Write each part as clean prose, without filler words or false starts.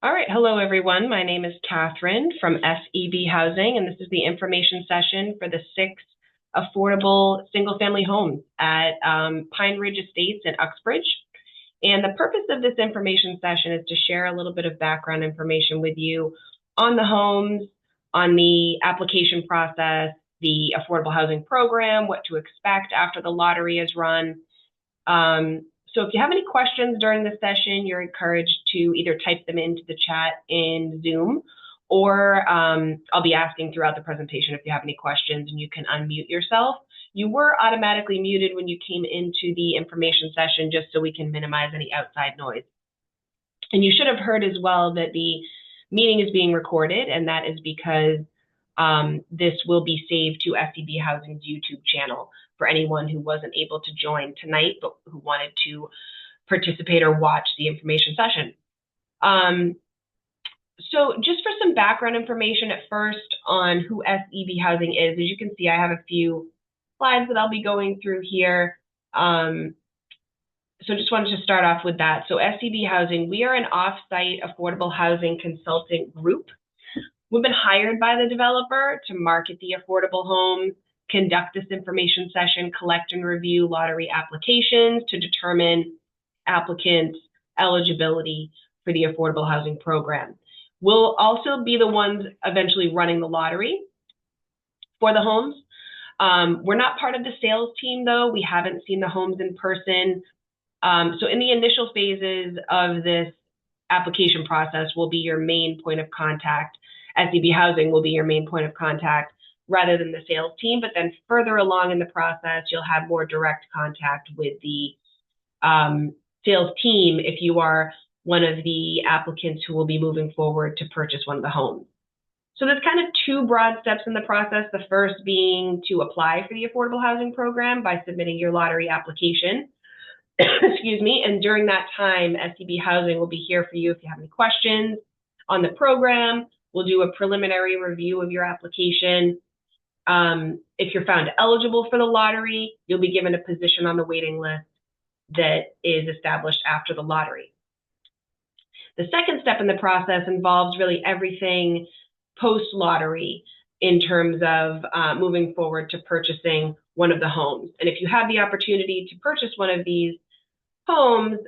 All right, hello everyone. My name is Catherine from SEB Housing, and this is the information session for the 6 affordable single-family homes at Pine Ridge Estates in Uxbridge. And the purpose of this information session is to share a little bit of background information with you on the homes, on the application process, the affordable housing program, what to expect after the lottery is run. So if you have any questions during the session, you're encouraged to either type them into the chat in Zoom, or I'll be asking throughout the presentation if you have any questions, and you can unmute yourself. You were automatically muted when you came into the information session, just so we can minimize any outside noise. And you should have heard as well that the meeting is being recorded, and that is because this will be saved to SEB Housing's YouTube channel for anyone who wasn't able to join tonight, but who wanted to participate or watch the information session. So just for some background information at first on who SEB Housing is, as you can see, I have a few slides that I'll be going through here. So just wanted to start off with that. So SEB Housing, we are an off-site affordable housing consultant group. We've been hired by the developer to market the affordable homes, conduct this information session, collect and review lottery applications to determine applicants' eligibility for the affordable housing program. We'll also be the ones eventually running the lottery for the homes. We're not part of the sales team, though. We haven't seen the homes in person. So in the initial phases of this application process, we'll be your main point of contact. SEB Housing will be your main point of contact rather than the sales team, but then further along in the process, you'll have more direct contact with the sales team if you are one of the applicants who will be moving forward to purchase one of the homes. So there's kind of two broad steps in the process. The first being to apply for the affordable housing program by submitting your lottery application. Excuse me. And during that time, SEB Housing will be here for you if you have any questions on the program. We'll do a preliminary review of your application. If you're found eligible for the lottery, you'll be given a position on the waiting list that is established after the lottery. The second step in the process involves really everything post-lottery in terms of moving forward to purchasing one of the homes. And if you have the opportunity to purchase one of these homes,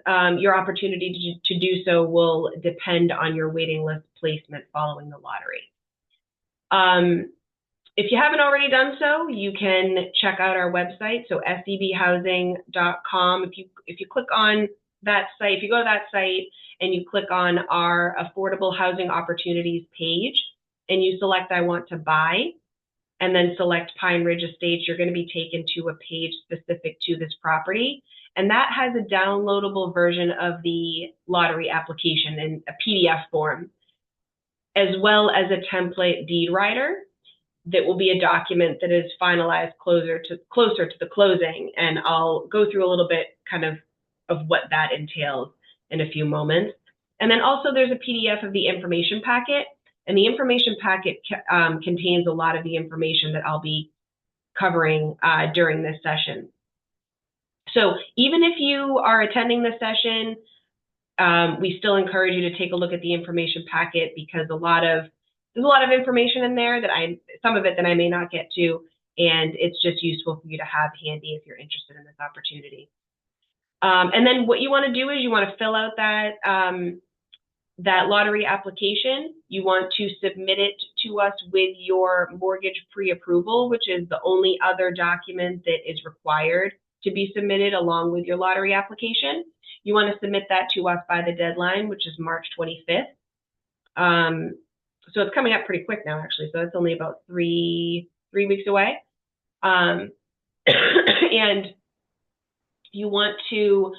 your opportunity to do so will depend on your waiting list placement following the lottery. If you haven't already done so, you can check out our website, so sebhousing.com. If you click on that site, if you go to that site and you click on our Affordable Housing Opportunities page and you select I want to buy, and then select Pine Ridge Estates, you're going to be taken to a page specific to this property. And that has a downloadable version of the lottery application in a PDF form, as well as a template deed rider that will be a document that is finalized closer to the closing. And I'll go through a little bit kind of what that entails in a few moments. And then also there's a PDF of the information packet. And the information packet contains a lot of the information that I'll be covering during this session. So even if you are attending the session, we still encourage you to take a look at the information packet, because there's a lot of information in there that some of it that I may not get to, and it's just useful for you to have handy if you're interested in this opportunity. And then what you want to do is you want to fill out that lottery application. You want to submit it to us with your mortgage pre-approval, which is the only other document that is required to be submitted along with your lottery application. You want to submit that to us by the deadline, which is March 25th. So it's coming up pretty quick now, actually. So it's only about three weeks away. And you want to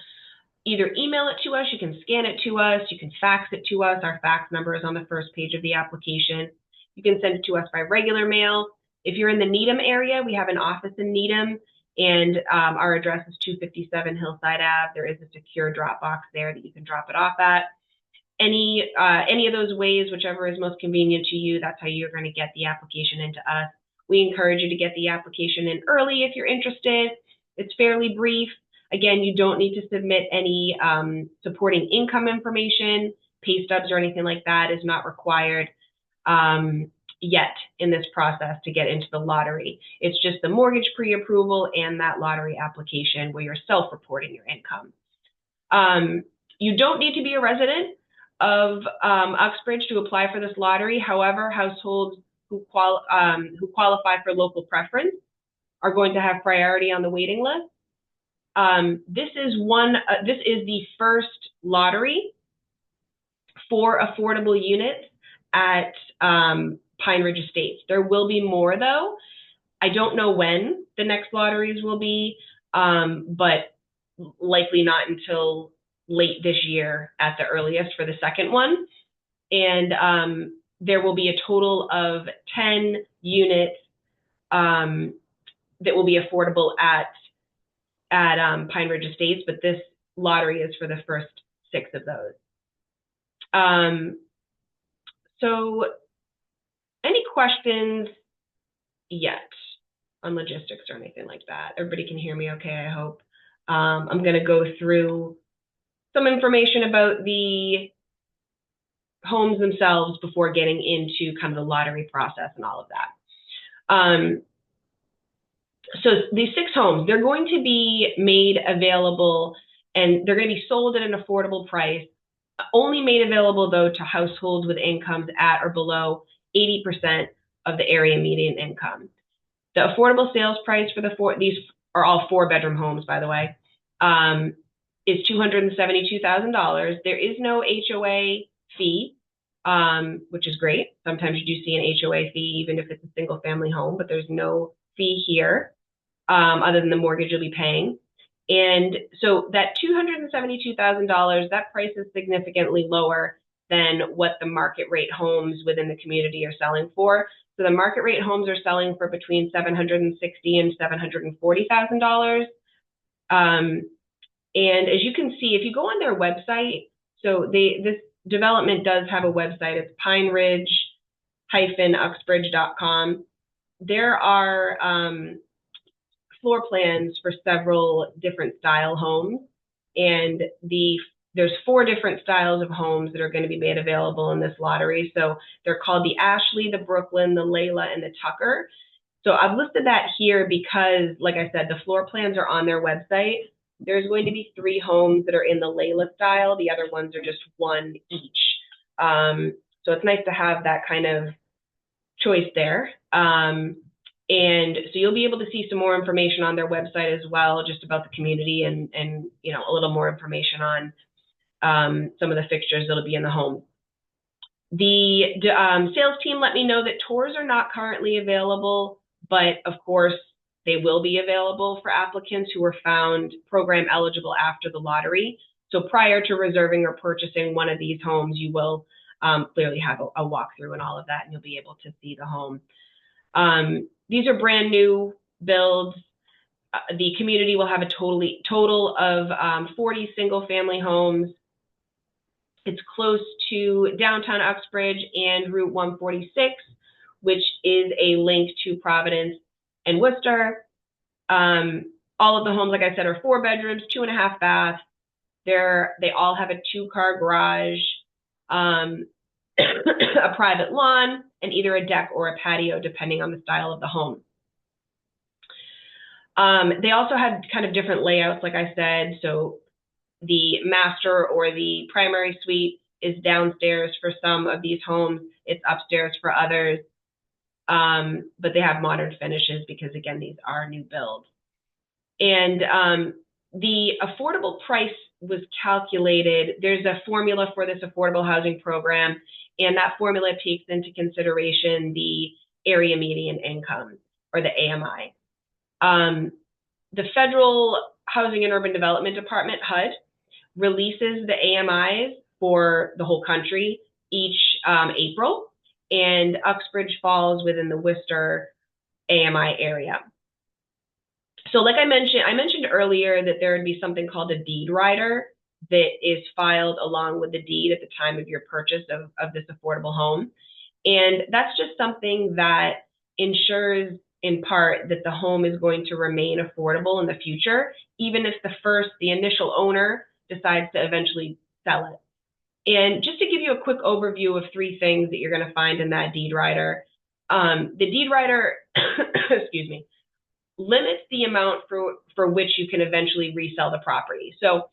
either email it to us, you can scan it to us, you can fax it to us. Our fax number is on the first page of the application. You can send it to us by regular mail. If you're in the Needham area, we have an office in Needham, and our address is 257 Hillside Ave. There is a secure drop box there that you can drop it off at. Any of those ways, whichever is most convenient to you, that's how you're going to get the application into us. We encourage you to get the application in early if you're interested. It's fairly brief. Again, you don't need to submit any supporting income information. pay stubs or anything like that is not required yet in this process to get into the lottery. It's just the mortgage pre-approval and that lottery application where you're self-reporting your income. You don't need to be a resident of Uxbridge to apply for this lottery. However, households who qualify for local preference are going to have priority on the waiting list. This is the first lottery for affordable units at Pine Ridge Estates. There will be more though. I don't know when the next lotteries will be, but likely not until late this year at the earliest for the second one. And there will be a total of 10 units that will be affordable at Pine Ridge Estates, but this lottery is for the first 6 of those. So any questions yet on logistics or anything like that? Everybody can hear me okay, I hope. I'm going to go through some information about the homes themselves before getting into kind of the lottery process and all of that. So these 6 homes, they're going to be made available and they're going to be sold at an affordable price, only made available though to households with incomes at or below 80% of the area median income. The affordable sales price for these are all 4-bedroom homes, by the way, is $272,000. There is no HOA fee, which is great. Sometimes you do see an HOA fee, even if it's a single family home, but there's no fee here other than the mortgage you'll be paying. And so that $272,000, that price is significantly lower than what the market rate homes within the community are selling for. So the market rate homes are selling for between $760,000 and $740,000. And as you can see, if you go on their website, so this development does have a website. It's pineridge-uxbridge.com. There are floor plans for several different style homes, and there's 4 different styles of homes that are going to be made available in this lottery. So they're called the Ashley, the Brooklyn, the Layla, and the Tucker. So I've listed that here because, like I said, the floor plans are on their website. There's going to be 3 homes that are in the Layla style. The other ones are just 1 each. So it's nice to have that kind of choice there. And so you'll be able to see some more information on their website as well, just about the community and you know, a little more information on some of the fixtures that'll be in the home. The sales team let me know that tours are not currently available, but of course they will be available for applicants who are found program eligible after the lottery. So prior to reserving or purchasing one of these homes, you will clearly have a walkthrough and all of that, and you'll be able to see the home. These are brand new builds. The community will have a total of 40 single family homes. It's close to downtown Uxbridge and Route 146, which is a link to Providence and Worcester. All of the homes, like I said, are 4 bedrooms, 2.5 baths. They all have a 2-car garage, a private lawn, and either a deck or a patio, depending on the style of the home. They also had kind of different layouts, like I said. So the master or the primary suite is downstairs for some of these homes. It's upstairs for others. But they have modern finishes because, again, these are new builds. And the affordable price was calculated. There's a formula for this affordable housing program, and that formula takes into consideration the area median income, or the AMI. The Federal Housing and Urban Development Department, HUD, releases the AMIs for the whole country each April, and Uxbridge falls within the Worcester AMI area. So like I mentioned earlier that there would be something called a deed rider that is filed along with the deed at the time of your purchase of this affordable home. And that's just something that ensures in part that the home is going to remain affordable in the future, even if the initial owner decides to eventually sell it. And just to give you a quick overview of 3 things that you're going to find in that deed rider. The deed rider, excuse me, limits the amount for which you can eventually resell the property. So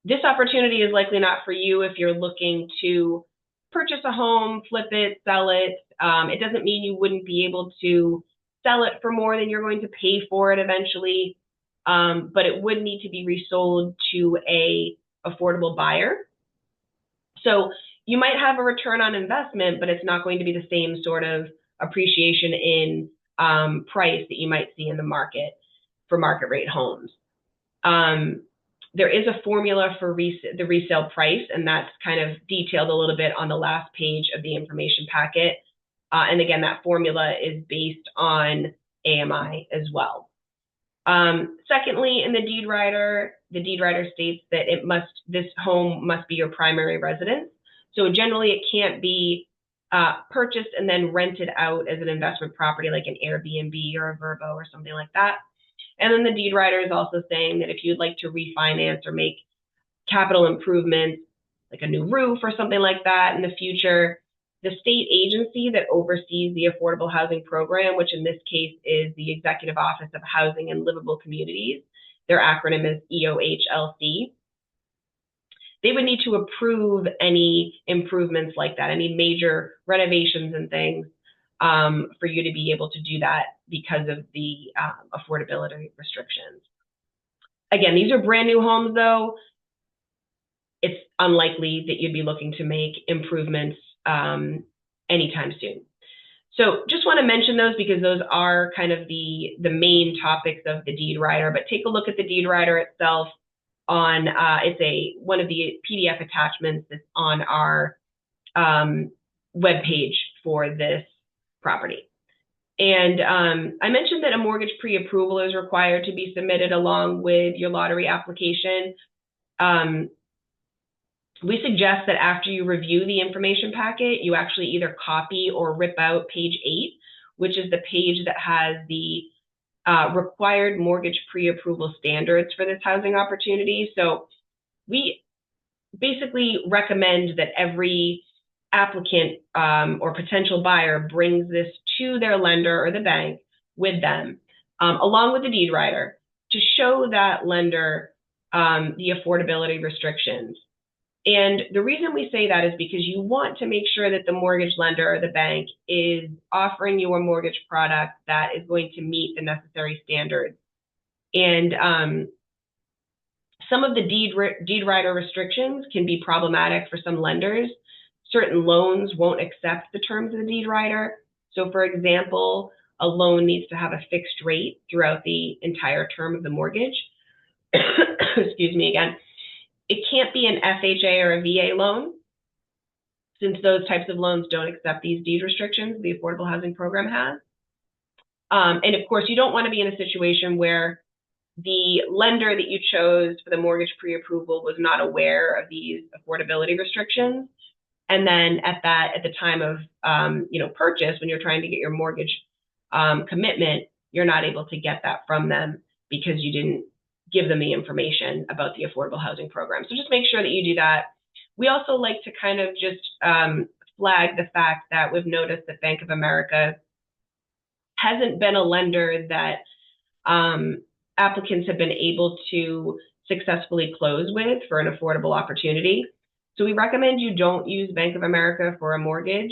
this opportunity is likely not for you if you're looking to purchase a home, flip it, sell it. It doesn't mean you wouldn't be able to sell it for more than you're going to pay for it eventually, but it would need to be resold to a affordable buyer. So you might have a return on investment, but it's not going to be the same sort of appreciation in price that you might see in the market for market rate homes. There is a formula for the resale price, and that's kind of detailed a little bit on the last page of the information packet. And again, that formula is based on AMI as well. Secondly, in the deed rider states that this home must be your primary residence. So generally it can't be purchased and then rented out as an investment property like an Airbnb or a Vrbo or something like that. And then the deed rider is also saying that if you'd like to refinance or make capital improvements, like a new roof or something like that in the future, the state agency that oversees the affordable housing program, which in this case is the Executive Office of Housing and Livable Communities, their acronym is EOHLC, they would need to approve any improvements like that, any major renovations and things, for you to be able to do that because of the affordability restrictions. Again, these are brand new homes though. It's unlikely that you'd be looking to make improvements anytime soon. So just want to mention those because those are kind of the main topics of the deed rider, but take a look at the deed rider itself on, it's one of the PDF attachments that's on our webpage for this property. And I mentioned that a mortgage pre-approval is required to be submitted along with your lottery application. We suggest that after you review the information packet, you actually either copy or rip out page 8, which is the page that has the required mortgage pre-approval standards for this housing opportunity. So we basically recommend that every applicant or potential buyer brings this to their lender or the bank with them, along with the deed rider, to show that lender the affordability restrictions. And the reason we say that is because you want to make sure that the mortgage lender or the bank is offering you a mortgage product that is going to meet the necessary standards. And some of the deed rider restrictions can be problematic for some lenders. Certain loans won't accept the terms of the deed rider. So for example, a loan needs to have a fixed rate throughout the entire term of the mortgage. Excuse me again. It can't be an FHA or a VA loan, since those types of loans don't accept these deed restrictions the Affordable Housing Program has. And of course, you don't want to be in a situation where the lender that you chose for the mortgage pre-approval was not aware of these affordability restrictions. And then at the time of purchase, when you're trying to get your mortgage commitment, you're not able to get that from them because you didn't give them the information about the affordable housing program. So just make sure that you do that. We also like to kind of just flag the fact that we've noticed that Bank of America hasn't been a lender that applicants have been able to successfully close with for an affordable opportunity. So we recommend you don't use Bank of America for a mortgage,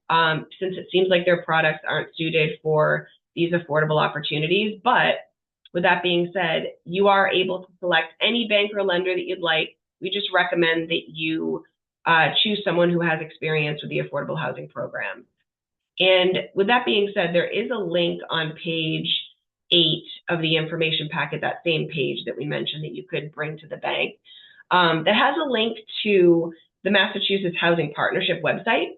since it seems like their products aren't suited for these affordable opportunities. But with that being said, you are able to select any bank or lender that you'd like. We just recommend that you choose someone who has experience with the affordable housing program. And with that being said, there is a link on page 8 of the information packet, that same page that we mentioned that you could bring to the bank, that has a link to the Massachusetts Housing Partnership website.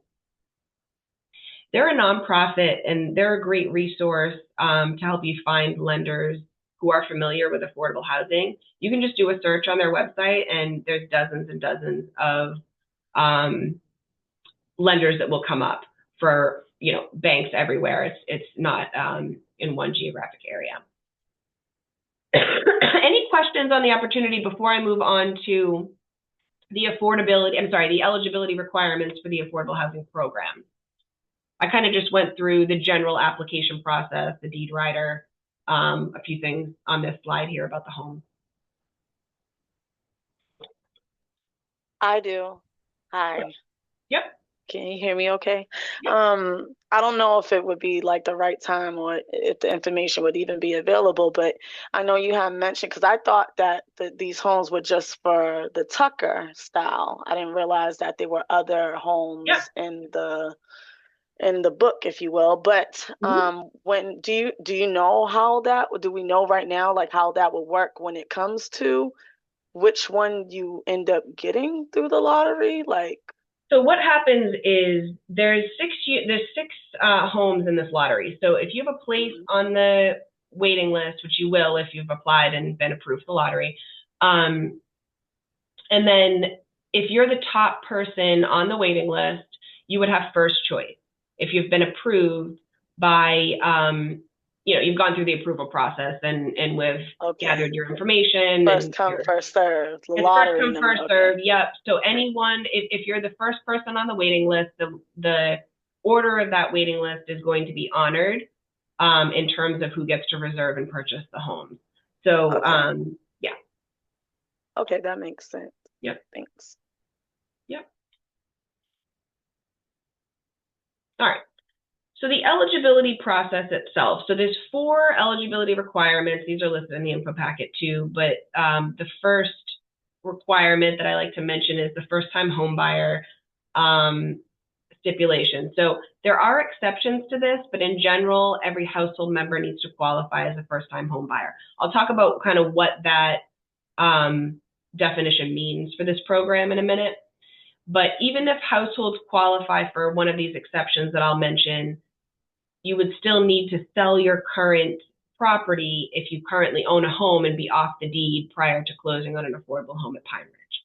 They're a nonprofit and they're a great resource to help you find lenders who are familiar with affordable housing. You can just do a search on their website and there's dozens and dozens of lenders that will come up for banks everywhere. It's not in one geographic area. Any questions on the opportunity before I move on to the eligibility requirements for the affordable housing program. I kind of just went through the general application process, the deed rider, a few things on this slide here about the home. I do. Hi. Yep. Can you hear me okay? Yep. I don't know if it would be like the right time or if the information would even be available, but I know you have mentioned, because I thought that these homes were just for the Tucker style. I didn't realize that there were other homes Yep. in the book, if you will. But when do you know how that, do we know right now like how that would work when it comes to which one you end up getting through the lottery? Like, so what happens is there's six homes in this lottery. So if you have a place on the waiting list, which you will if you've applied and been approved for the lottery, and then if you're the top person on the waiting list, you would have first choice. If you've been approved by, you've gone through the approval process and we've gathered your information. First come, first serve. It's first come, first serve. Yep. So anyone, if you're the first person on the waiting list, the order of that waiting list is going to be honored in terms of who gets to reserve and purchase the home. So, yeah. Okay, that makes sense. Yep. Thanks. Yep. All right. So the eligibility process itself. So there's 4 eligibility requirements. These are listed in the info packet too, but the first requirement that I like to mention is the first-time home buyer stipulation. So there are exceptions to this, but in general, every household member needs to qualify as a first-time home buyer. I'll talk about kind of what that definition means for this program in a minute. But even if households qualify for one of these exceptions that I'll mention, you would still need to sell your current property if you currently own a home and be off the deed prior to closing on an affordable home at Pine Ridge.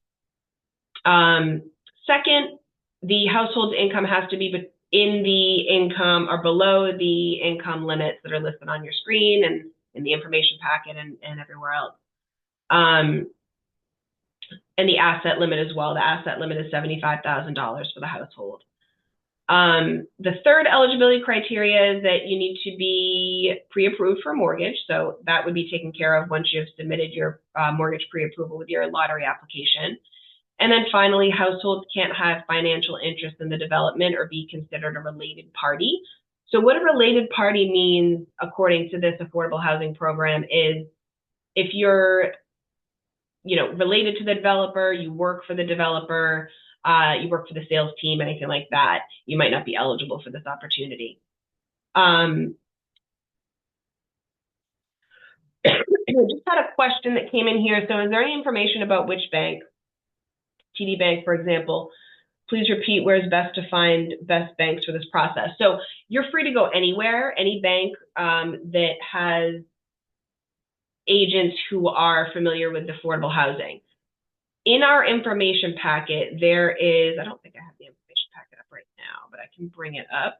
Second, the household's income has to be in the income or below the income limits that are listed on your screen and in the information packet and everywhere else. And the asset limit as well. The asset limit is $75,000 for the household. The third eligibility criteria is that you need to be pre-approved for mortgage. So that would be taken care of once you've submitted your mortgage pre-approval with your lottery application. And then finally, households can't have financial interest in the development or be considered a related party. So what a related party means, according to this affordable housing program, is if you're related to the developer, you work for the developer, you work for the sales team, anything like that, you might not be eligible for this opportunity. I just had a question that came in here. So is there any information about which bank, TD Bank, for example, please repeat where is best to find best banks for this process. So you're free to go anywhere, any bank that has agents who are familiar with affordable housing. In our information packet, there is, I don't think I have the information packet up right now, but I can bring it up.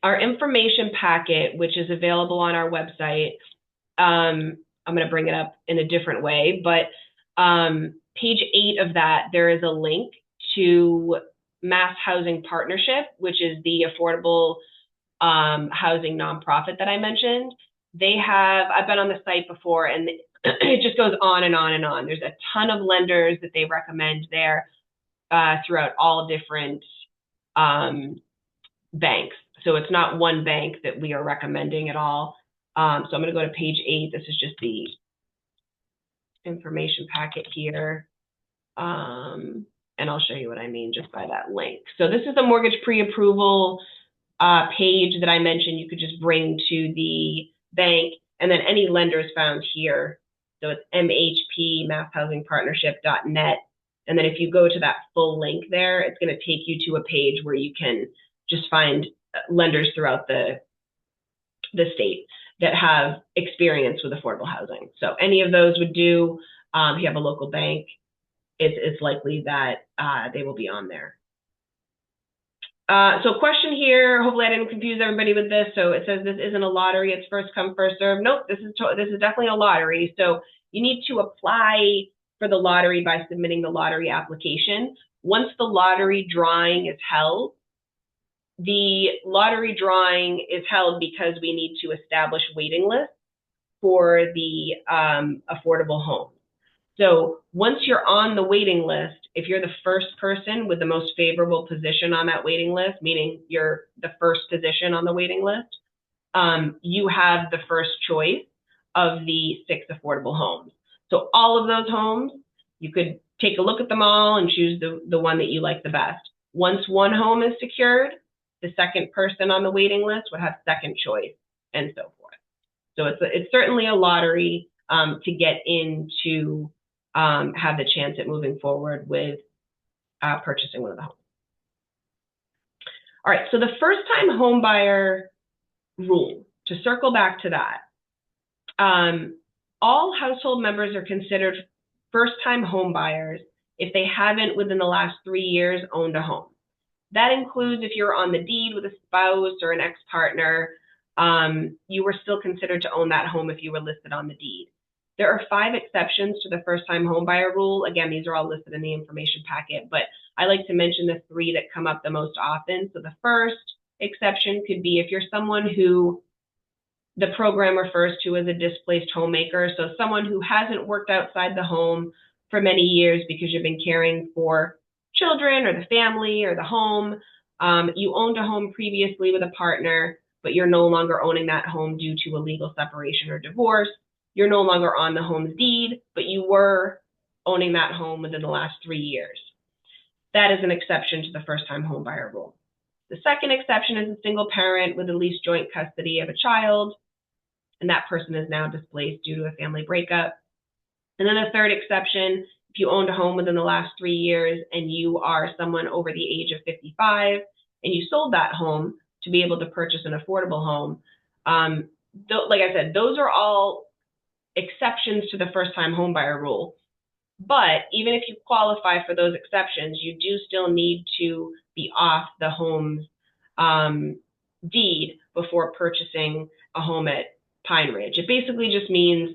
Our information packet, which is available on our website, I'm going to bring it up in a different way, but page 8 of that, there is a link to Mass Housing Partnership, which is the affordable housing nonprofit that I mentioned. I've been on the site before, and it just goes on and on and on. There's a ton of lenders that they recommend there throughout all different banks. So it's not one bank that we are recommending at all. So I'm going to go to page 8. This is just the information packet here. And I'll show you what I mean just by that link. So this is the mortgage pre-approval page that I mentioned. You could just bring to the bank, and then any lender is found here. So it's mhpmasshousingpartnership.net. And then if you go to that full link there, it's going to take you to a page where you can just find lenders throughout the state that have experience with affordable housing. So any of those would do. If you have a local bank, it's likely that they will be on there. So question here, hopefully I didn't confuse everybody with this. So it says this isn't a lottery, it's first come, first serve. Nope, this is definitely a lottery. So you need to apply for the lottery by submitting the lottery application. Once the lottery drawing is held, the lottery drawing is held because we need to establish waiting lists for the affordable homes. So once you're on the waiting list, if you're the first person with the most favorable position on that waiting list, meaning you're the first position on the waiting list, you have the first choice of the 6 affordable homes. So all of those homes, you could take a look at them all and choose the one that you like the best. Once one home is secured, the second person on the waiting list would have second choice, and so forth. So it's certainly a lottery to get into have the chance at moving forward with purchasing one of the homes. All right, so the first-time home buyer rule, to circle back to that, all household members are considered first-time home buyers if they haven't within the last 3 years owned a home. That includes if you're on the deed with a spouse or an ex-partner, you were still considered to own that home if you were listed on the deed. There are 5 exceptions to the first-time homebuyer rule. Again, these are all listed in the information packet, but I like to mention the 3 that come up the most often. So the first exception could be if you're someone who the program refers to as a displaced homemaker, so someone who hasn't worked outside the home for many years because you've been caring for children or the family or the home. You owned a home previously with a partner, but you're no longer owning that home due to a legal separation or divorce. You're no longer on the home's deed, but you were owning that home within the last 3 years. That is an exception to the first-time homebuyer rule. The second exception is a single parent with at least joint custody of a child, and that person is now displaced due to a family breakup. And then the third exception, if you owned a home within the last 3 years and you are someone over the age of 55 and you sold that home to be able to purchase an affordable home, like I said, those are all exceptions to the first-time homebuyer rule. But even if you qualify for those exceptions, you do still need to be off the home's deed before purchasing a home at Pine Ridge. It basically just means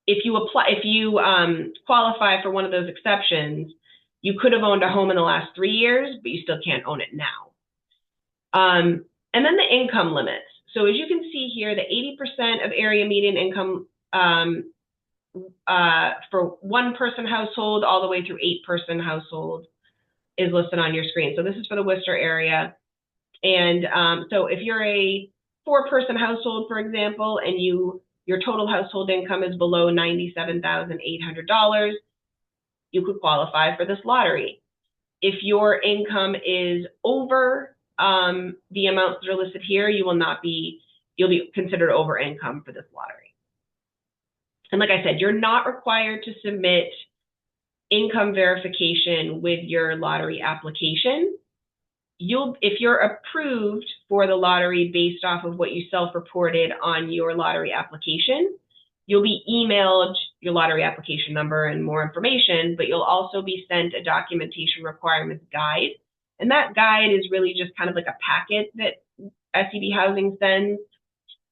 if you qualify for one of those exceptions, you could have owned a home in the last 3 years, but you still can't own it now. And then the income limits. So as you can see here, the 80% of area median income for 1-person household all the way through 8-person household is listed on your screen. So this is for the Worcester area. And so if you're a 4-person household, for example, and your total household income is below $97,800, you could qualify for this lottery. If your income is over the amounts that are listed here, you'll be considered over income for this lottery. And like I said, you're not required to submit income verification with your lottery application. If you're approved for the lottery based off of what you self-reported on your lottery application, you'll be emailed your lottery application number and more information, but you'll also be sent a documentation requirements guide. And that guide is really just kind of like a packet that SEB Housing sends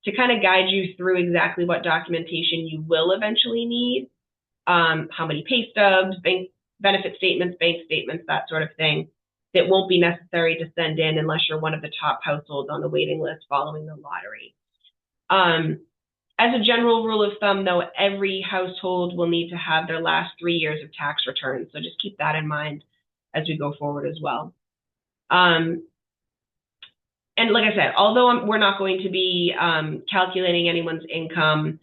to kind of guide you through exactly what documentation you will eventually need, how many pay stubs, bank benefit statements, bank statements, that sort of thing, that won't be necessary to send in unless you're one of the top households on the waiting list following the lottery. As a general rule of thumb, though, every household will need to have their last 3 years of tax returns. So just keep that in mind as we go forward as well. And like I said, although we're not going to be calculating anyone's income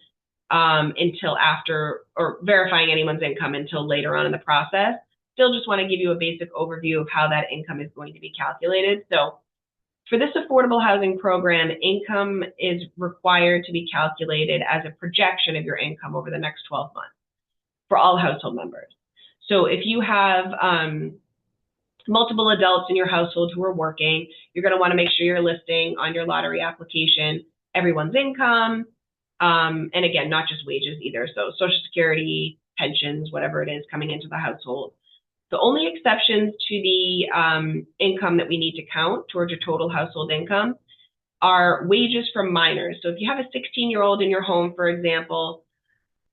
until after, or verifying anyone's income until later on in the process, still just want to give you a basic overview of how that income is going to be calculated. So for this affordable housing program, income is required to be calculated as a projection of your income over the next 12 months for all household members. So if you have multiple adults in your household who are working, you're going to want to make sure you're listing on your lottery application everyone's income, and again, not just wages either, so Social Security, pensions, whatever it is coming into the household. The only exceptions to the income that we need to count towards your total household income are wages from minors. So if you have a 16-year-old in your home, for example,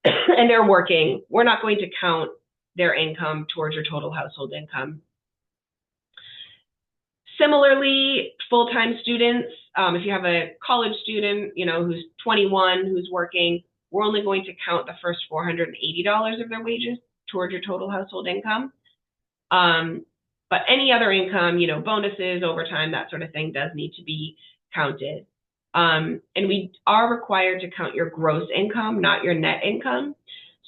and they're working, we're not going to count their income towards your total household income. Similarly, full-time students, if you have a college student, who's 21, who's working, we're only going to count the first $480 of their wages towards your total household income. But any other income, bonuses, overtime, that sort of thing does need to be counted. And we are required to count your gross income, not your net income.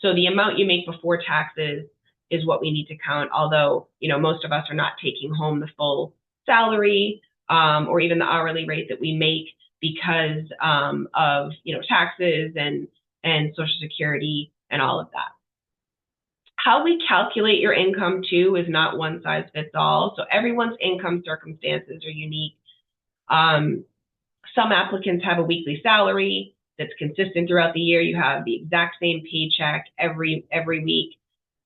So the amount you make before taxes is what we need to count, although, most of us are not taking home the full salary or even the hourly rate that we make because of, taxes and Social Security and all of that. How we calculate your income, too, is not one size fits all. So everyone's income circumstances are unique. Some applicants have a weekly salary that's consistent throughout the year. You have the exact same paycheck every week.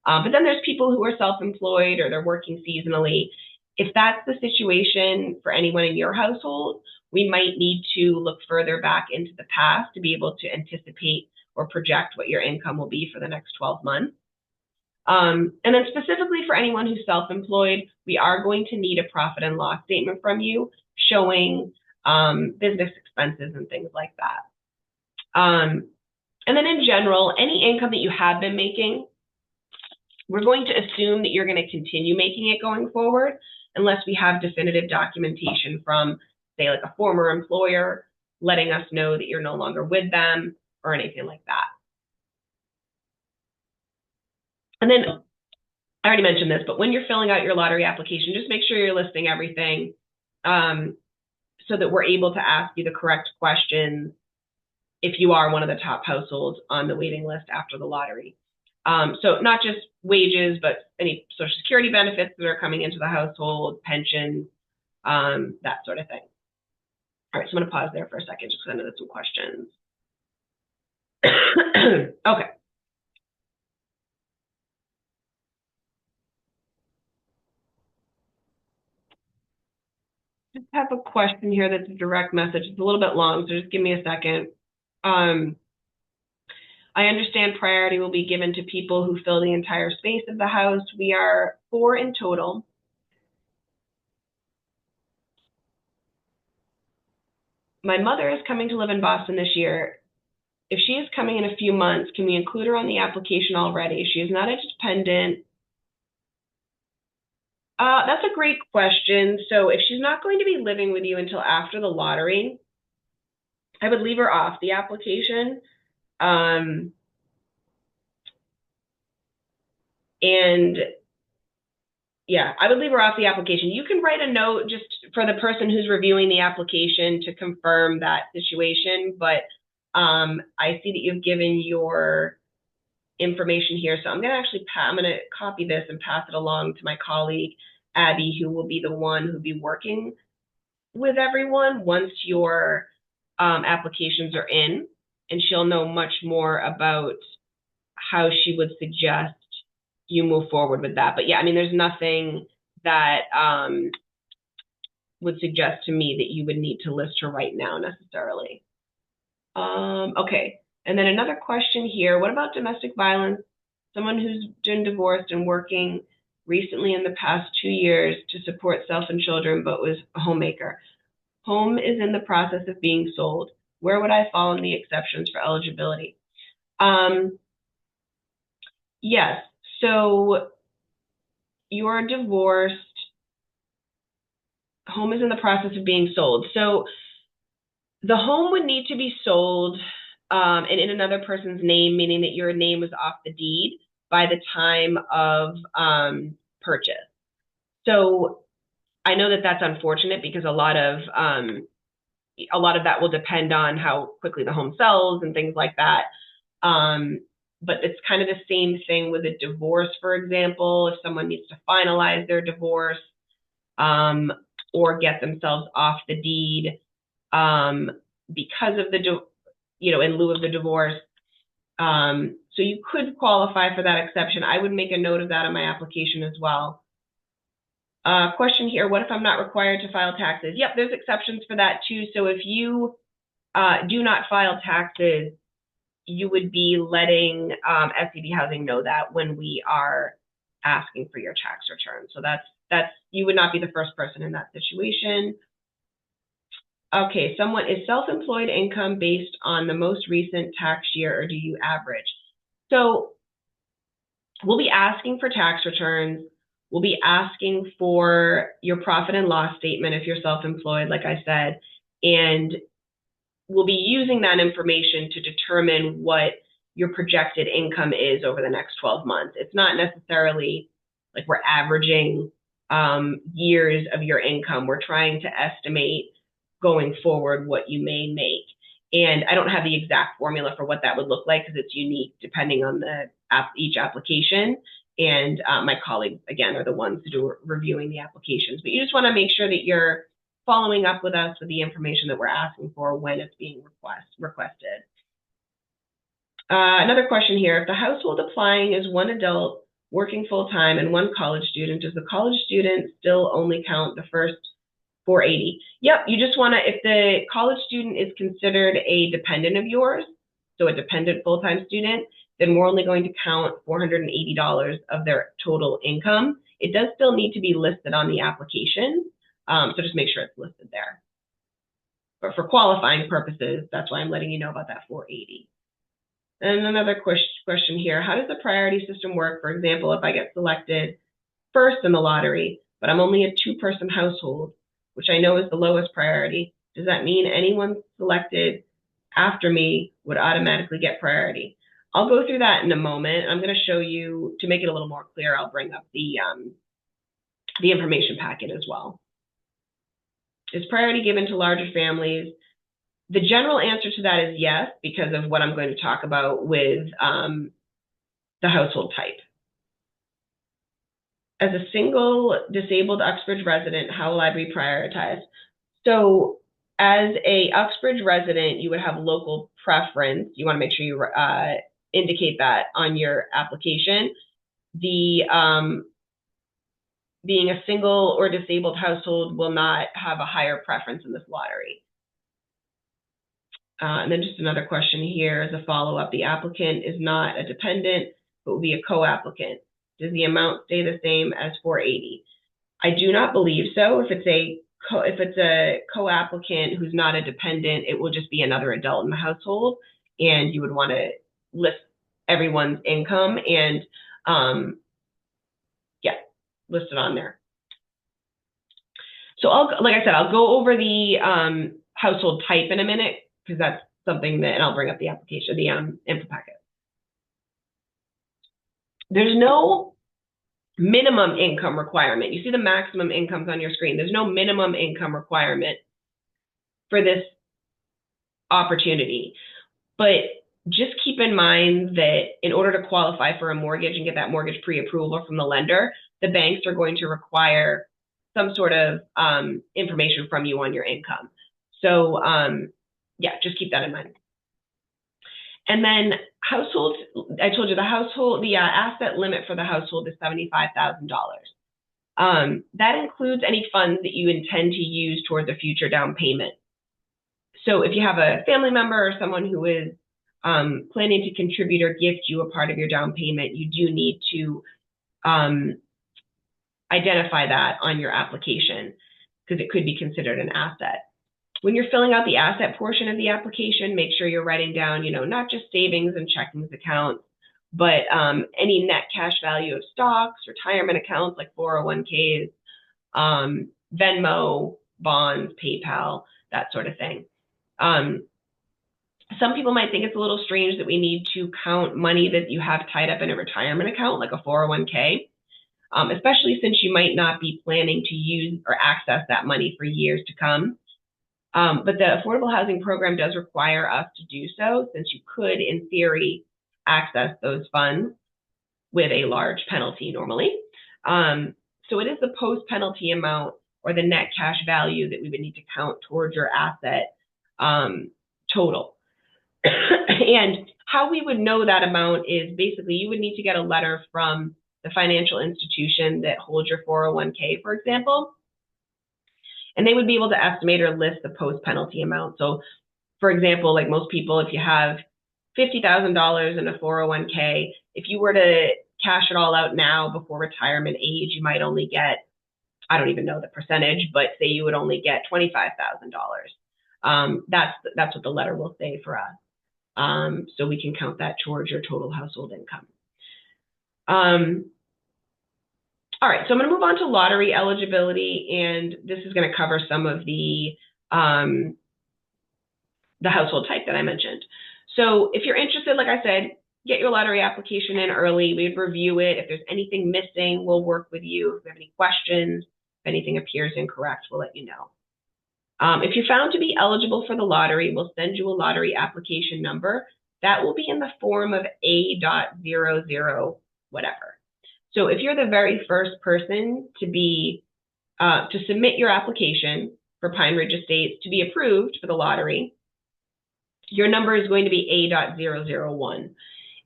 But then there's people who are self-employed or they're working seasonally. If that's the situation for anyone in your household, we might need to look further back into the past to be able to anticipate or project what your income will be for the next 12 months. And then specifically for anyone who's self-employed, we are going to need a profit and loss statement from you showing business expenses and things like that. And then in general, any income that you have been making, we're going to assume that you're going to continue making it going forward unless we have definitive documentation from, say, like a former employer letting us know that you're no longer with them or anything like that. And then I already mentioned this, but when you're filling out your lottery application, just make sure you're listing everything so that we're able to ask you the correct questions if you are one of the top households on the waiting list after the lottery. So not just wages, but any Social Security benefits that are coming into the household, pensions, that sort of thing. All right, so I'm going to pause there for a second just because I know there's some questions. Okay. Just have a question here that's a direct message. It's a little bit long, so just give me a second. I understand priority will be given to people who fill the entire space of the house. We are 4 in total. My mother is coming to live in Boston this year. If she is coming in a few months, can we include her on the application already? She is not a dependent. That's a great question. So if she's not going to be living with you until after the lottery, I would leave her off the application. And yeah, I would leave her off the application. You can write a note just for the person who's reviewing the application to confirm that situation, but I see that you've given your information here. So I'm going to copy this and pass it along to my colleague, Abby, who will be the one who'll be working with everyone once your applications are in, and she'll know much more about how she would suggest you move forward with that. But yeah, I mean, there's nothing that would suggest to me that you would need to list her right now necessarily. Okay, and then another question here. What about domestic violence? Someone who's been divorced and working recently in the past 2 years to support self and children, but was a homemaker. Home is in the process of being sold. Where would I fall in the exceptions for eligibility? Yes, so you're divorced. Home is in the process of being sold. So the home would need to be sold and in another person's name, meaning that your name was off the deed by the time of purchase. So I know that that's unfortunate because a lot of that will depend on how quickly the home sells and things like that. But it's kind of the same thing with a divorce, for example. If someone needs to finalize their divorce or get themselves off the deed because of in lieu of the divorce. So you could qualify for that exception. I would make a note of that on my application as well. Question here, what if I'm not required to file taxes? Yep, there's exceptions for that too. So if you do not file taxes, you would be letting SCB Housing know that when we are asking for your tax return. So that's you would not be the first person in that situation. Okay, someone is self-employed income based on the most recent tax year, or do you average? So we'll be asking for tax returns. We'll be asking for your profit and loss statement if you're self-employed, like I said, and we'll be using that information to determine what your projected income is over the next 12 months. It's not necessarily like we're averaging years of your income. We're trying to estimate going forward what you may make. And I don't have the exact formula for what that would look like because it's unique depending on each application. And my colleagues, again, are the ones who are reviewing the applications. But you just want to make sure that you're following up with us with the information that we're asking for when it's being requested. Another question here. If the household applying is one adult working full-time and one college student, does the college student still only count the first 480? Yep, you just want to, if the college student is considered a dependent of yours, so a dependent full-time student, then we're only going to count $480 of their total income. It does still need to be listed on the application, so just make sure it's listed there. But for qualifying purposes, that's why I'm letting you know about that 480. And another question here, how does the priority system work? For example, if I get selected first in the lottery, but I'm only a two-person household, which I know is the lowest priority, does that mean anyone selected after me would automatically get priority? I'll go through that in a moment. I'm going to show you, to make it a little more clear, I'll bring up the information packet as well. Is priority given to larger families? The general answer to that is yes, because of what I'm going to talk about with the household type. As a single disabled Uxbridge resident, how will I be prioritized? So as a Uxbridge resident, you would have local preference. You want to make sure you indicate that on your application. The being a single or disabled household will not have a higher preference in this lottery. And then just another question here as a follow-up. The applicant is not a dependent, but will be a co-applicant. Does the amount stay the same as 480? I do not believe so. If it's a co-applicant who's not a dependent, it will just be another adult in the household, and you would want to list everyone's income and list it on there. So like I said, I'll go over the household type in a minute because that's something that, and I'll bring up the application, the info packet. There's no minimum income requirement. You see the maximum incomes on your screen. There's no minimum income requirement for this opportunity. But just keep in mind that in order to qualify for a mortgage and get that mortgage pre-approval from the lender, the banks are going to require some sort of information from you on your income. So just keep that in mind. And then household, I told you the asset limit for the household is $75,000. That includes any funds that you intend to use towards a future down payment. So if you have a family member or someone who is planning to contribute or gift you a part of your down payment, you do need to identify that on your application because it could be considered an asset. When you're filling out the asset portion of the application, make sure you're writing down, not just savings and checkings accounts, but any net cash value of stocks, retirement accounts like 401ks, Venmo, bonds, PayPal, that sort of thing. Some people might think it's a little strange that we need to count money that you have tied up in a retirement account, like a 401k, especially since you might not be planning to use or access that money for years to come. But the Affordable Housing Program does require us to do so, since you could, in theory, access those funds with a large penalty normally. So it is the post-penalty amount or the net cash value that we would need to count towards your asset total. And how we would know that amount is basically you would need to get a letter from the financial institution that holds your 401k, for example. And they would be able to estimate or list the post-penalty amount. So, for example, like most people, if you have $50,000 in a 401k, if you were to cash it all out now before retirement age, you might only get, I don't even know the percentage, but say you would only get $25,000. That's what the letter will say for us. So we can count that towards your total household income. All right, so I'm going to move on to lottery eligibility, and this is going to cover some of the household type that I mentioned. So if you're interested, like I said, get your lottery application in early. We'd review it. If there's anything missing, we'll work with you. If you have any questions, if anything appears incorrect, we'll let you know. If you're found to be eligible for the lottery, we'll send you a lottery application number. That will be in the form of A.00 whatever. So if you're the very first person to submit your application for Pine Ridge Estates to be approved for the lottery, your number is going to be A.001.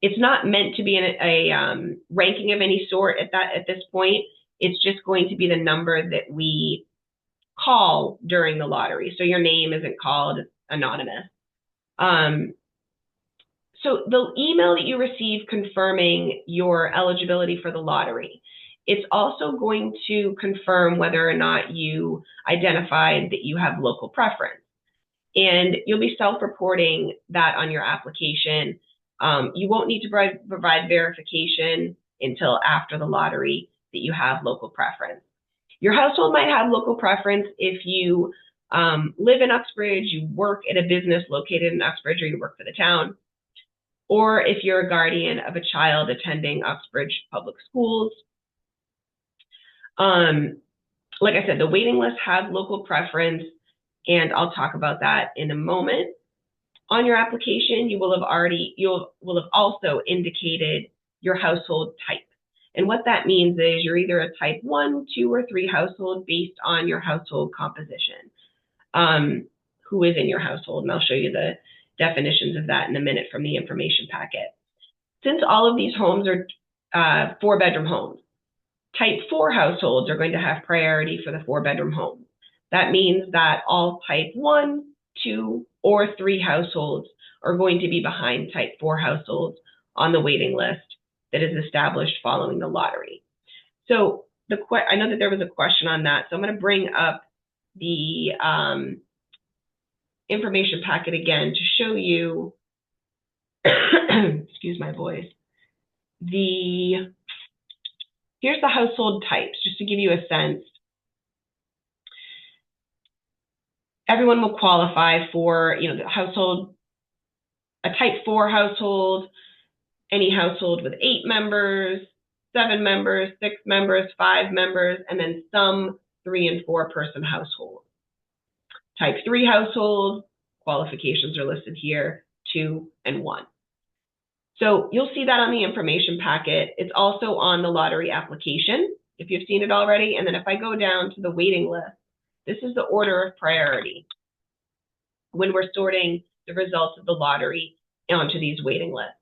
It's not meant to be a ranking of any sort at this point. It's just going to be the number that we call during the lottery. So your name isn't called, it's anonymous. So the email that you receive confirming your eligibility for the lottery, it's also going to confirm whether or not you identified that you have local preference. And you'll be self-reporting that on your application. You won't need to provide verification until after the lottery that you have local preference. Your household might have local preference if you live in Uxbridge, you work at a business located in Uxbridge, or you work for the town, or if you're a guardian of a child attending Uxbridge Public Schools. Like I said, the waiting list has local preference, and I'll talk about that in a moment. On your application, you will have also indicated your household type. And what that means is you're either a type 1, 2, or 3 household based on your household composition. Who is in your household, and I'll show you the definitions of that in a minute from the information packet. Since all of these homes are 4-bedroom homes, type 4 households are going to have priority for the 4-bedroom homes. That means that all type 1, 2, or 3 households are going to be behind type 4 households on the waiting list that is established following the lottery. So I know that there was a question on that, so I'm going to bring up the information packet again to show you, excuse my voice, here's the household types, just to give you a sense. Everyone will qualify for, the household, a type 4 household, any household with 8 members, 7 members, 6 members, 5 members, and then some 3- and 4-person households. Type 3 household, qualifications are listed here, 2 and 1. So you'll see that on the information packet. It's also on the lottery application, if you've seen it already. And then if I go down to the waiting list, this is the order of priority when we're sorting the results of the lottery onto these waiting lists.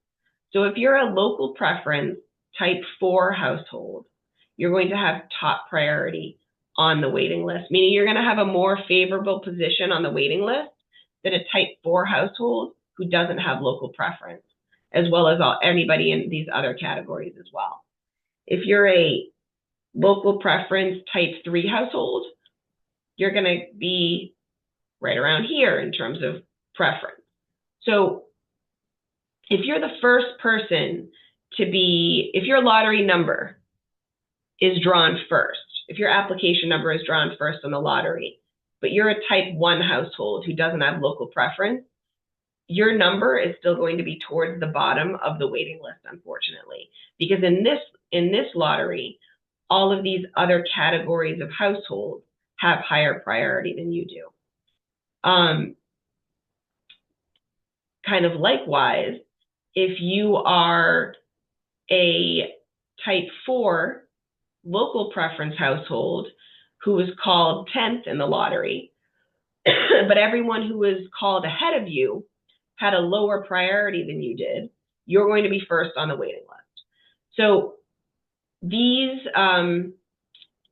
So if you're a local preference type 4 household, you're going to have top priority on the waiting list, meaning you're going to have a more favorable position on the waiting list than a type 4 household who doesn't have local preference, as well as anybody in these other categories as well. If you're a local preference type 3 household, you're going to be right around here in terms of preference. So if you're the first person if your lottery number is drawn first, if your application number is drawn first on the lottery, but you're a type 1 household who doesn't have local preference, your number is still going to be towards the bottom of the waiting list, unfortunately, because in this lottery, all of these other categories of households have higher priority than you do. Kind of likewise, if you are a type 4 local preference household who was called 10th in the lottery, but everyone who was called ahead of you had a lower priority than you did, you're going to be first on the waiting list. So these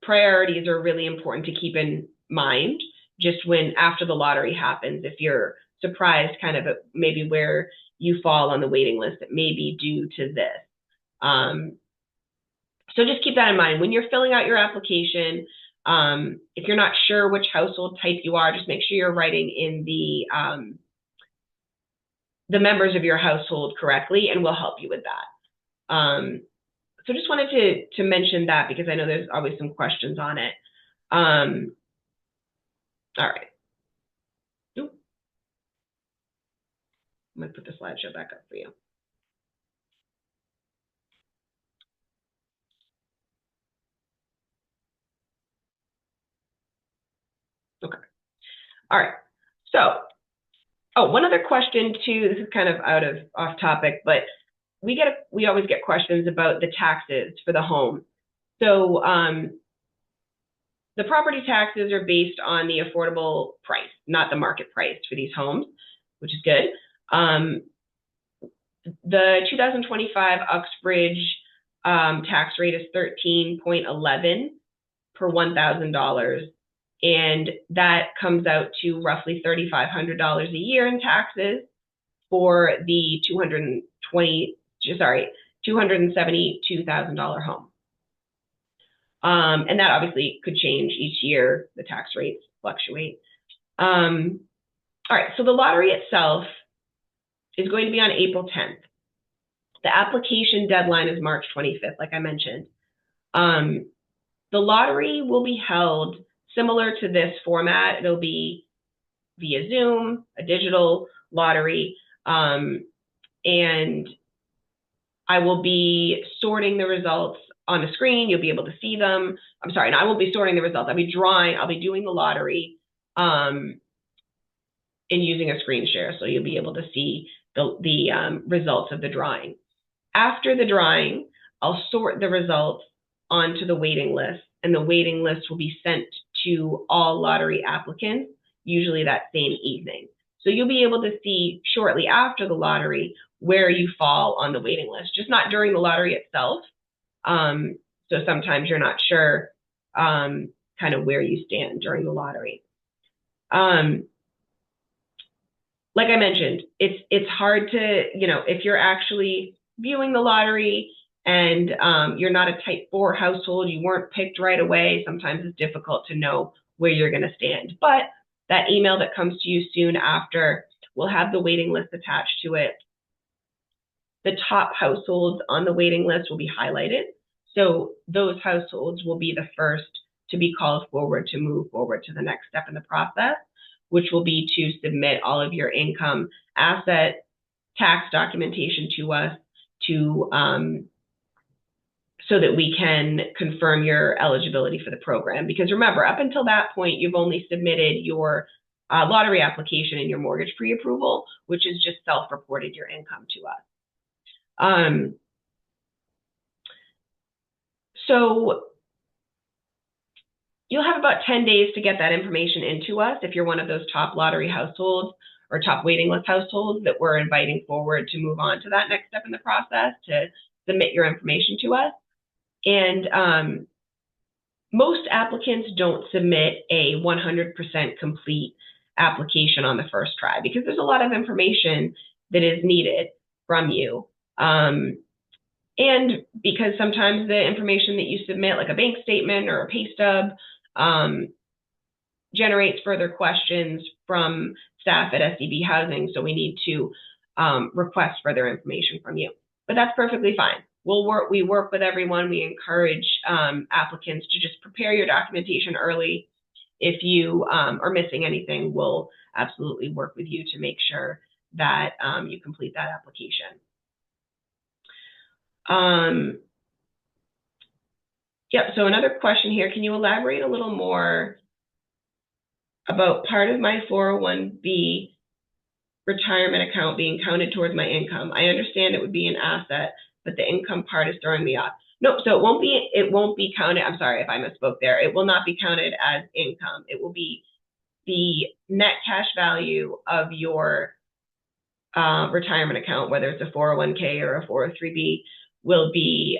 priorities are really important to keep in mind just when after the lottery happens, if you're surprised kind of at maybe where you fall on the waiting list, it may be due to this. So just keep that in mind. When you're filling out your application, if you're not sure which household type you are, just make sure you're writing in the members of your household correctly, and we'll help you with that. So just wanted to mention that because I know there's always some questions on it. All right. Oop. I'm going to put the slideshow back up for you. Okay. All right. So, one other question too. This is kind of off topic, but we always get questions about the taxes for the home. So, the property taxes are based on the affordable price, not the market price for these homes, which is good. The 2025 Uxbridge tax rate is 13.11 per $1,000. And that comes out to roughly $3,500 a year in taxes for the $272,000 home. And that obviously could change each year. The tax rates fluctuate. All right, so the lottery itself is going to be on April 10th. The application deadline is March 25th, like I mentioned. The lottery will be held similar to this format. It'll be via Zoom, a digital lottery, and I will be sorting the results on the screen. You'll be able to see them. I'm sorry, I won't be sorting the results. I'll be doing the lottery and using a screen share, so you'll be able to see the results of the drawing. After the drawing, I'll sort the results onto the waiting list, and the waiting list will be sent to all lottery applicants, usually that same evening. So you'll be able to see shortly after the lottery where you fall on the waiting list, just not during the lottery itself. So sometimes you're not sure kind of where you stand during the lottery. Like I mentioned, it's hard to, if you're actually viewing the lottery and you're not a type 4 household, you weren't picked right away, sometimes it's difficult to know where you're going to stand. But that email that comes to you soon after will have the waiting list attached to it. The top households on the waiting list will be highlighted. So those households will be the first to be called forward to move forward to the next step in the process, which will be to submit all of your income, asset, tax documentation to us so that we can confirm your eligibility for the program. Because remember, up until that point, you've only submitted your lottery application and your mortgage pre-approval, which is just self-reported your income to us. So you'll have about 10 days to get that information into us if you're one of those top lottery households or top waiting list households that we're inviting forward to move on to that next step in the process, to submit your information to us. And most applicants don't submit a 100% complete application on the first try because there's a lot of information that is needed from you. And because sometimes the information that you submit, like a bank statement or a pay stub, generates further questions from staff at SEB Housing, so we need to request further information from you. But that's perfectly fine. We work with everyone. We encourage applicants to just prepare your documentation early. If you are missing anything, we'll absolutely work with you to make sure that you complete that application. Yep, so another question here. Can you elaborate a little more about part of my 401b retirement account being counted towards my income? I understand it would be an asset, but the income part is throwing me off. Nope, so it won't be counted. I'm sorry if I misspoke there. It will not be counted as income. It will be the net cash value of your retirement account, whether it's a 401k or a 403b, will be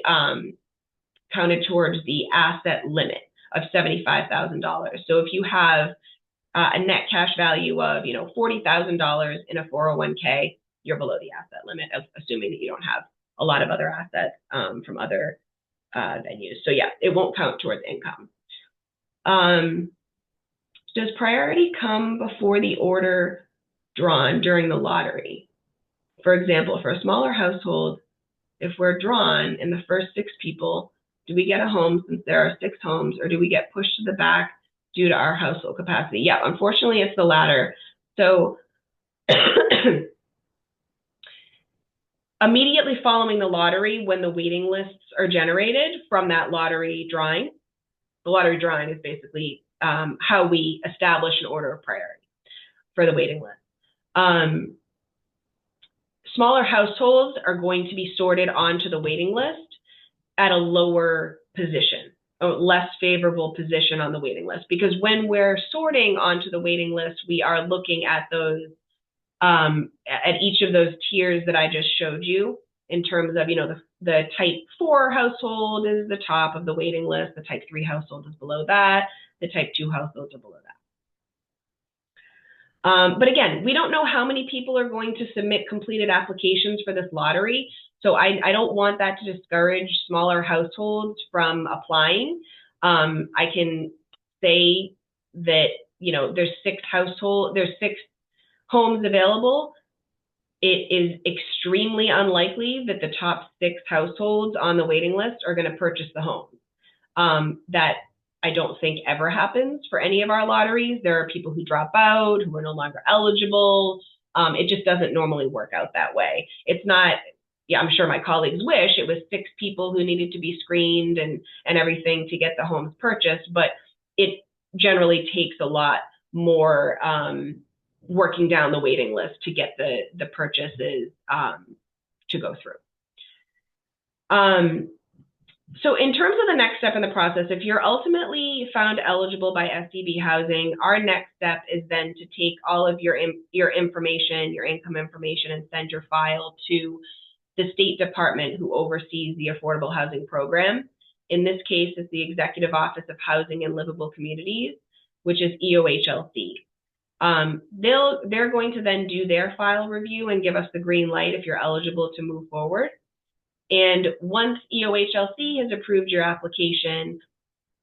counted towards the asset limit of $75,000. So if you have a net cash value of $40,000 in a 401k, you're below the asset limit, assuming that you don't have a lot of other assets from other venues. So yeah, it won't count towards income. Does priority come before the order drawn during the lottery? For example, for a smaller household, if we're drawn in the first 6 people, do we get a home since there are 6 homes, or do we get pushed to the back due to our household capacity? Yeah, unfortunately, it's the latter. So immediately following the lottery, when the waiting lists are generated from that lottery drawing, the lottery drawing is basically how we establish an order of priority for the waiting list. Smaller households are going to be sorted onto the waiting list at a lower position, a less favorable position on the waiting list, because when we're sorting onto the waiting list, we are looking at those, at each of those tiers that I just showed you in terms of, the type 4 household is the top of the waiting list, the type 3 household is below that, the type 2 households are below that. But again, we don't know how many people are going to submit completed applications for this lottery. So I don't want that to discourage smaller households from applying. I can say that, there's 6 homes available. It is extremely unlikely that the top 6 households on the waiting list are going to purchase the home. That I don't think ever happens for any of our lotteries. There are people who drop out, who are no longer eligible. It just doesn't normally work out that way. It's not, I'm sure my colleagues wish it was 6 people who needed to be screened and everything to get the homes purchased, but it generally takes a lot more working down the waiting list to get the purchases to go through. So in terms of the next step in the process, if you're ultimately found eligible by SDB Housing, our next step is then to take all of your information, your income information, and send your file to the State Department who oversees the Affordable Housing Program. In this case, it's the Executive Office of Housing and Livable Communities, which is EOHLC. They're going to then do their file review and give us the green light if you're eligible to move forward. And once EOHLC has approved your application,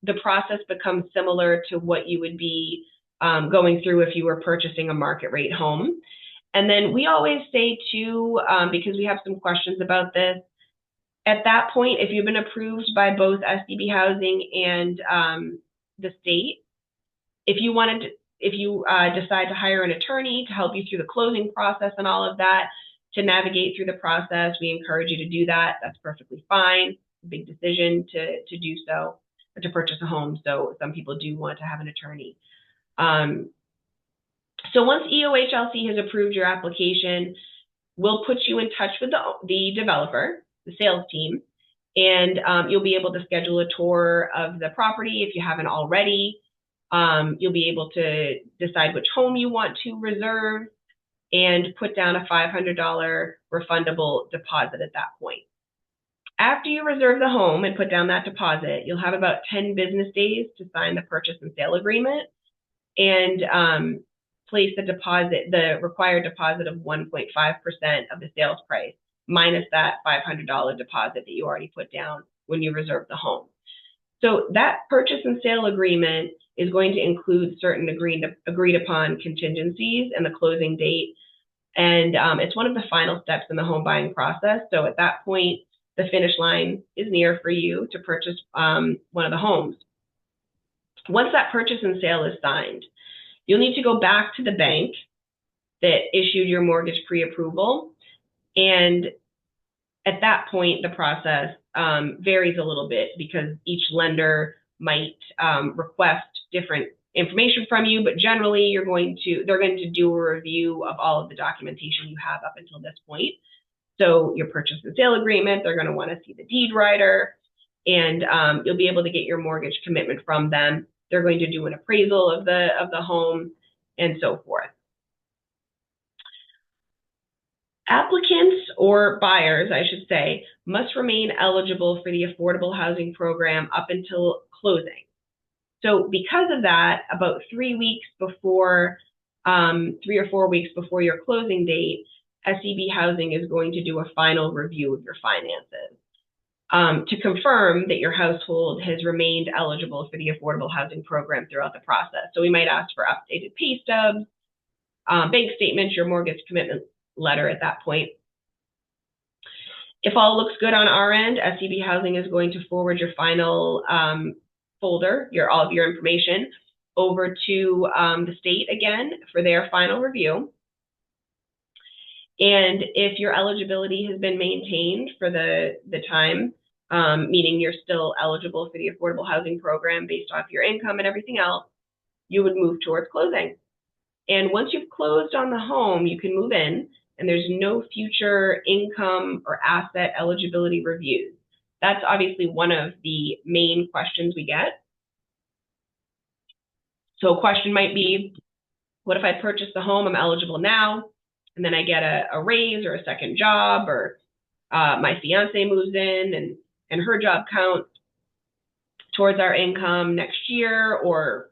the process becomes similar to what you would be going through if you were purchasing a market rate home. And then we always say too, because we have some questions about this, at that point, if you've been approved by both SDB Housing and the state, if you decide to hire an attorney to help you through the closing process and all of that, to navigate through the process, we encourage you to do that. That's perfectly fine. It's a big decision to do so, or to purchase a home. So some people do want to have an attorney. So once EOHLC has approved your application, we'll put you in touch with the developer, the sales team, and you'll be able to schedule a tour of the property if you haven't already. You'll be able to decide which home you want to reserve and put down a $500 refundable deposit at that point. After you reserve the home and put down that deposit, you'll have about 10 business days to sign the purchase and sale agreement and place the required deposit of 1.5% of the sales price, minus that $500 deposit that you already put down when you reserve the home. So that purchase and sale agreement is going to include certain agreed upon contingencies and the closing date. And it's one of the final steps in the home buying process. So at that point, the finish line is near for you to purchase one of the homes. Once that purchase and sale is signed, you'll need to go back to the bank that issued your mortgage pre-approval. And at that point, the process varies a little bit because each lender might request different information from you, but generally they're going to do a review of all of the documentation you have up until this point. So your purchase and sale agreement, they're going to want to see the deed rider, and you'll be able to get your mortgage commitment from them. They're going to do an appraisal of the home and so forth. Applicants, or buyers, I should say, must remain eligible for the Affordable Housing Program up until closing. So because of that, about 3 or 4 weeks before your closing date, SEB Housing is going to do a final review of your finances. to confirm that your household has remained eligible for the affordable housing program throughout the process. So we might ask for updated pay stubs, bank statements, your mortgage commitment letter at that point. If all looks good on our end, SCB Housing is going to forward your final folder, all of your information, over to the state again for their final review. And if your eligibility has been maintained for the time, meaning you're still eligible for the affordable housing program based off your income and everything else, you would move towards closing. And once you've closed on the home, you can move in, and there's no future income or asset eligibility reviews. That's obviously one of the main questions we get. So a question might be, what if I purchase the home, I'm eligible now, and then I get a raise or a second job, or my fiance moves in and her job counts towards our income next year or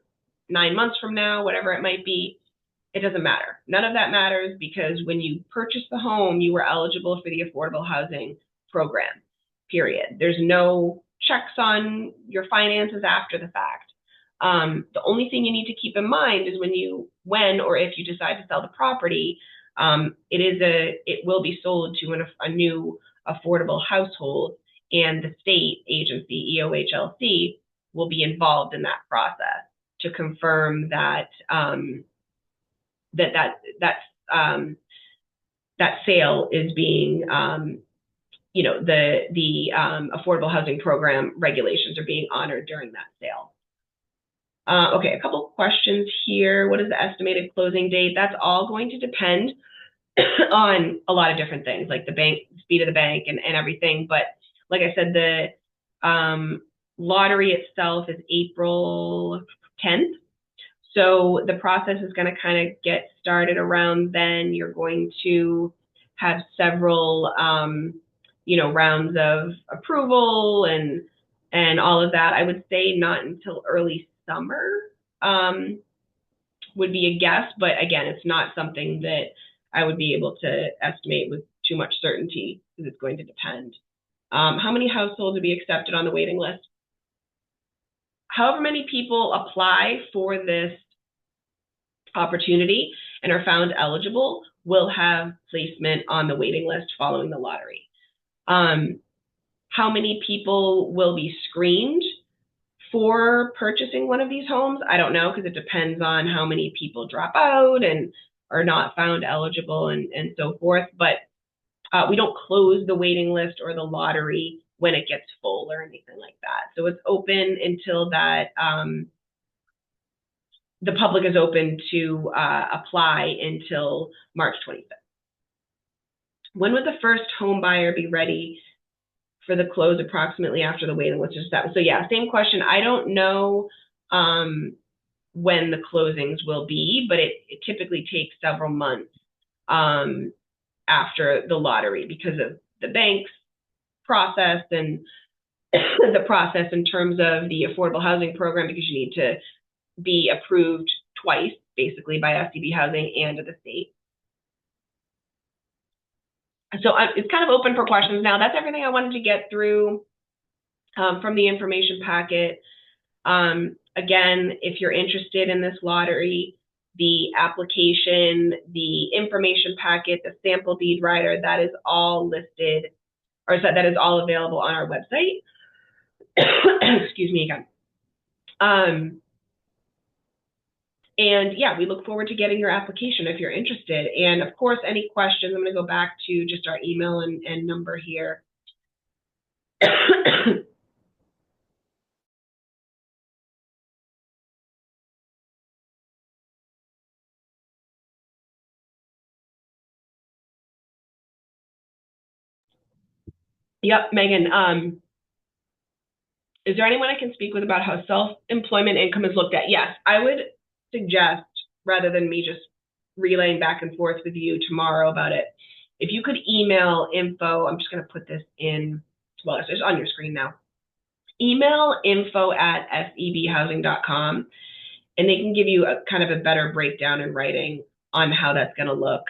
9 months from now, whatever it might be. It doesn't matter. None of that matters, because when you purchase the home, you were eligible for the affordable housing program, period. There's no checks on your finances after the fact. The only thing you need to keep in mind is when or if you decide to sell the property, it will be sold to a new affordable household, and the state agency, EOHLC, will be involved in that process to confirm that that sale is being, the affordable housing program regulations are being honored during that sale. Okay, a couple questions here. What is the estimated closing date? That's all going to depend on a lot of different things, like the bank, speed of the bank, and everything. But like I said, the lottery itself is April 10th. So the process is going to kind of get started around then. You're going to have several, rounds of approval and all of that. I would say not until early summer would be a guess, but again, it's not something that I would be able to estimate with too much certainty, because it's going to depend. How many households would be accepted on the waiting list? However many people apply for this opportunity and are found eligible will have placement on the waiting list following the lottery. How many people will be screened for purchasing one of these homes? I don't know, because it depends on how many people drop out and are not found eligible and so forth. But we don't close the waiting list or the lottery when it gets full or anything like that. So it's open until that the public is open to apply until March 25th. When would the first home buyer be ready for the close approximately after the waiting list is set? So yeah, same question. I don't know when the closings will be, but it typically takes several months after the lottery, because of the bank's process and the process in terms of the affordable housing program, because you need to be approved twice, basically, by SCB Housing and the state. So it's kind of open for questions now. That's everything I wanted to get through from the information packet. Again, if you're interested in this lottery, the application, the information packet, the sample deed rider, that is all listed, or that is all available on our website. Excuse me again. And yeah, we look forward to getting your application if you're interested. And of course, any questions, I'm going to go back to just our email and number here. Yep, Megan. Is there anyone I can speak with about how self-employment income is looked at? Yes, I would suggest, rather than me just relaying back and forth with you tomorrow about it, if you could email info, I'm just going to put this in, well, it's on your screen now. Email info@sebhousing.com, and they can give you a kind of a better breakdown in writing on how that's going to look,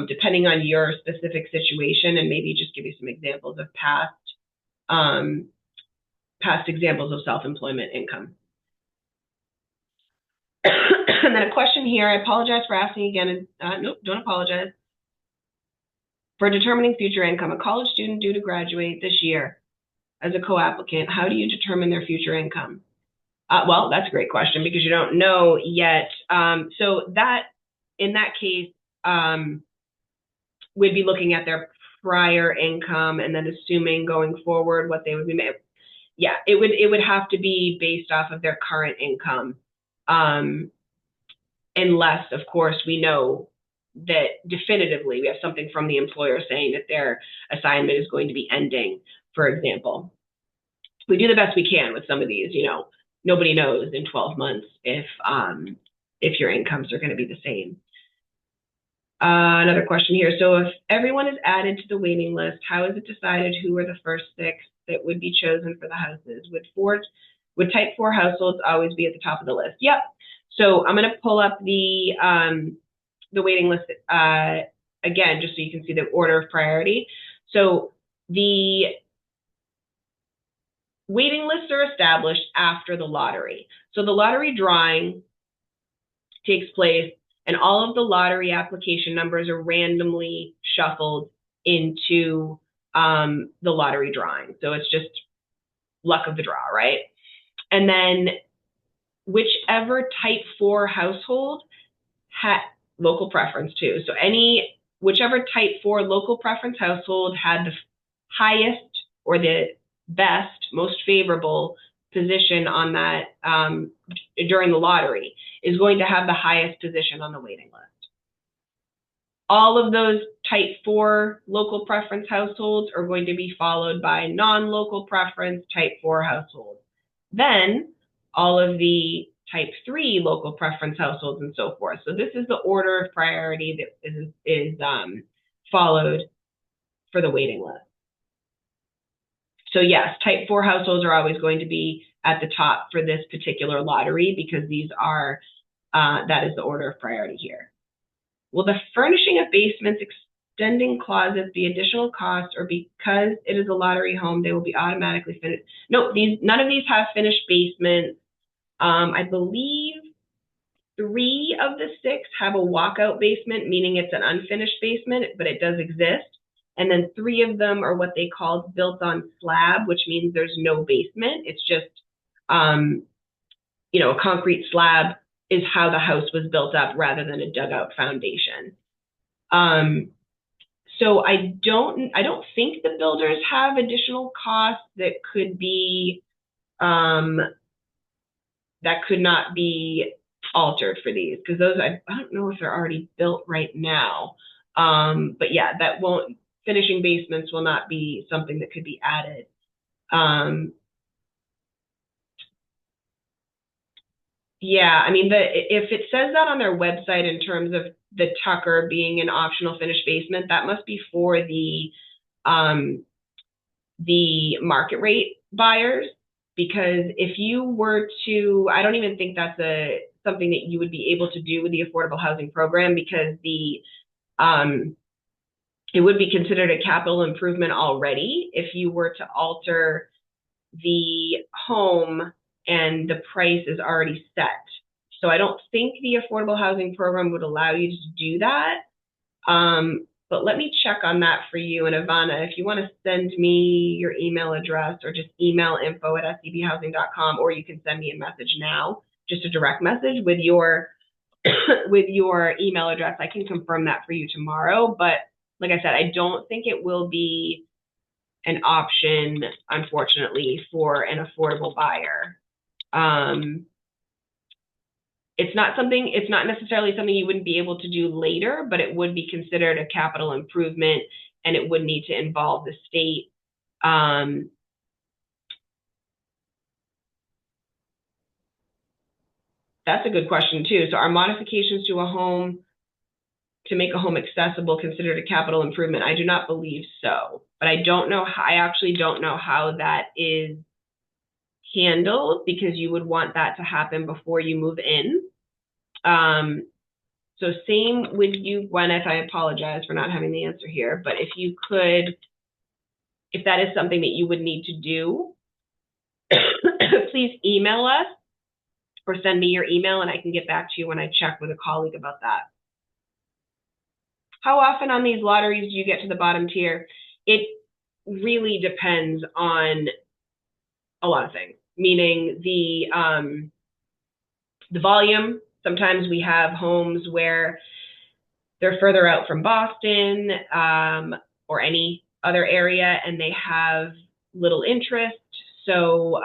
depending on your specific situation, and maybe just give you some examples of past past examples of self-employment income. And then a question here, I apologize for asking again. Nope, don't apologize. For determining future income, a college student due to graduate this year as a co-applicant, how do you determine their future income? Well, that's a great question because you don't know yet. So that, in that case, we'd be looking at their prior income and then assuming going forward what they would be made. Yeah, it would have to be based off of their current income, unless, of course, we know that definitively we have something from the employer saying that their assignment is going to be ending, for example. We do the best we can with some of these, you know, nobody knows in 12 months if your incomes are going to be the same. Another question here. So if everyone is added to the waiting list, how is it decided who are the first 6 that would be chosen for the houses? Would type 4 households always be at the top of the list? Yep. So I'm going to pull up the waiting list again, just so you can see the order of priority. So the waiting lists are established after the lottery. So the lottery drawing takes place, and all of the lottery application numbers are randomly shuffled into the lottery drawing. So it's just luck of the draw, right? And then whichever type 4 household had local preference too. So whichever type 4 local preference household had the highest or the best, most favorable position on that during the lottery is going to have the highest position on the waiting list. All of those type 4 local preference households are going to be followed by non-local preference type 4 households. Then all of the type 3 local preference households and so forth. So this is the order of priority that is followed for the waiting list. So yes, type 4 households are always going to be at the top for this particular lottery because these are, that is the order of priority here. Will the furnishing of basements, extending closets be additional cost, or because it is a lottery home, they will be automatically finished? No, none of these have finished basements. I believe 3 of the 6 have a walkout basement, meaning it's an unfinished basement, but it does exist. And then 3 of them are what they call built on slab, which means there's no basement. It's just, you know, a concrete slab is how the house was built up rather than a dugout foundation. So I don't think the builders have additional costs that could be, that could not be altered for these, because those, I don't know if they're already built right now. But yeah, finishing basements will not be something that could be added. Yeah, I mean, if it says that on their website in terms of the Tucker being an optional finished basement, that must be for the market rate buyers, because if you were to, I don't even think that's something that you would be able to do with the affordable housing program, because it would be considered a capital improvement already if you were to alter the home and the price is already set. So I don't think the affordable housing program would allow you to do that. But let me check on that for you. And Ivana, if you want to send me your email address, or just email info@scbhousing.com, or you can send me a message now, just a direct message with your with your email address, I can confirm that for you tomorrow. But like I said, I don't think it will be an option, unfortunately, for an affordable buyer. It's not necessarily something you wouldn't be able to do later, but it would be considered a capital improvement, and it would need to involve the state. That's a good question too. So are modifications to a home to make a home accessible considered a capital improvement? I do not believe so, but I actually don't know how that is handled, because you would want that to happen before you move in. So same with you, Gwyneth. I apologize for not having the answer here, but if you could if that is something that you would need to do, please email us or send me your email and I can get back to you when I check with a colleague about that. How often on these lotteries do you get to the bottom tier? It really depends on a lot of things, meaning the volume. Sometimes we have homes where they're further out from Boston or any other area, and they have little interest. So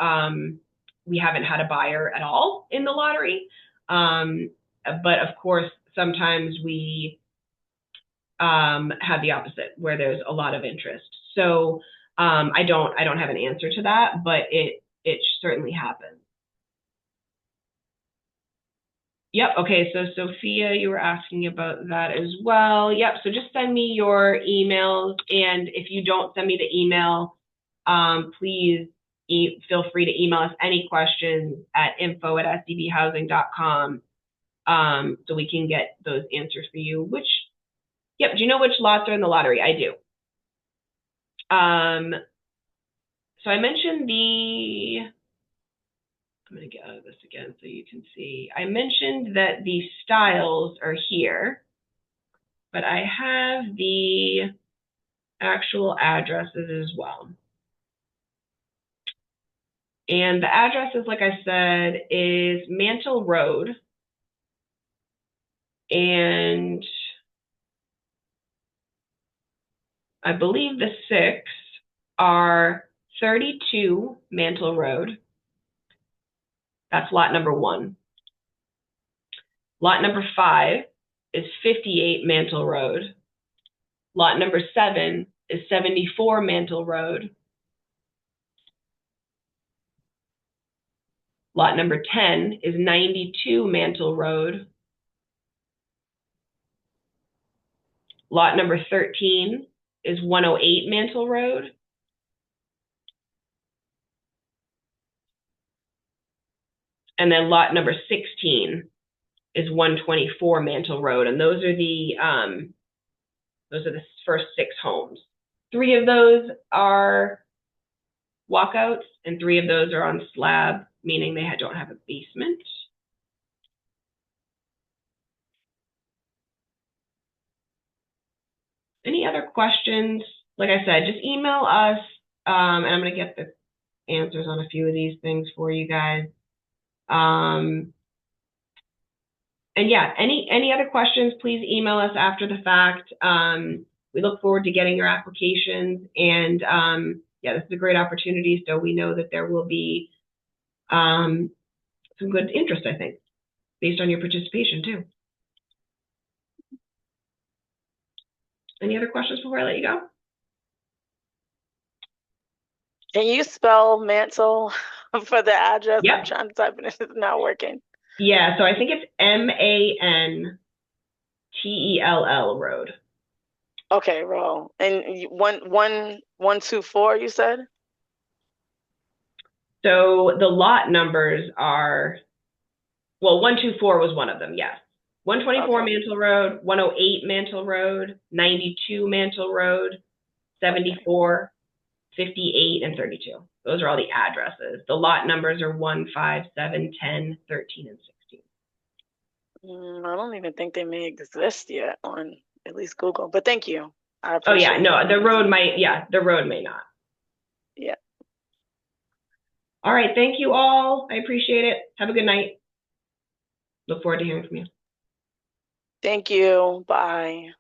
we haven't had a buyer at all in the lottery. But of course, sometimes we have the opposite, where there's a lot of interest. So I don't have an answer to that, but it certainly happens. Yep. Okay. So Sophia, you were asking about that as well. Yep. So just send me your emails, and if you don't send me the email, please feel free to email us any questions at info@sdbhousing.com, so we can get those answers for you. Yep. Do you know which lots are in the lottery? I do. So I mentioned I'm going to get out of this again so you can see. I mentioned that the styles are here, but I have the actual addresses as well. And the addresses, like I said, is Mantle Road. And I believe the 6 are 32 Mantle Road. That's lot number 1. Lot number 5 is 58 Mantle Road. Lot number 7 is 74 Mantle Road. Lot number 10 is 92 Mantle Road. Lot number 13 is 108 Mantle Road. And then lot number 16 is 124 Mantle Road. And those are the first 6 homes. 3 of those are walkouts, and 3 of those are on slab, meaning they don't have a basement. Any other questions? Like I said, just email us, and I'm going to get the answers on a few of these things for you guys. And yeah, any other questions, please email us after the fact. We look forward to getting your applications, and yeah, this is a great opportunity, so we know that there will be some good interest, I think, based on your participation too. Any other questions before I let you go? Can you spell Mantle for the address? Yep. I'm trying to type it in. It's not working. Yeah, so I think it's Mantell Road. Okay, roll. And 124, you said? So the lot numbers are, well, 124 was one of them, yes. 124 Okay. Mantle Road, 108 Mantle Road, 92 Mantle Road, 74, 58, and 32. Those are all the addresses. The lot numbers are 1, 5, 7, 10, 13, and 16. I don't even think they may exist yet on at least Google, but thank you. I Oh yeah, appreciate no, it. the road may not. Yeah. All right, thank you all. I appreciate it. Have a good night. Look forward to hearing from you. Thank you. Bye.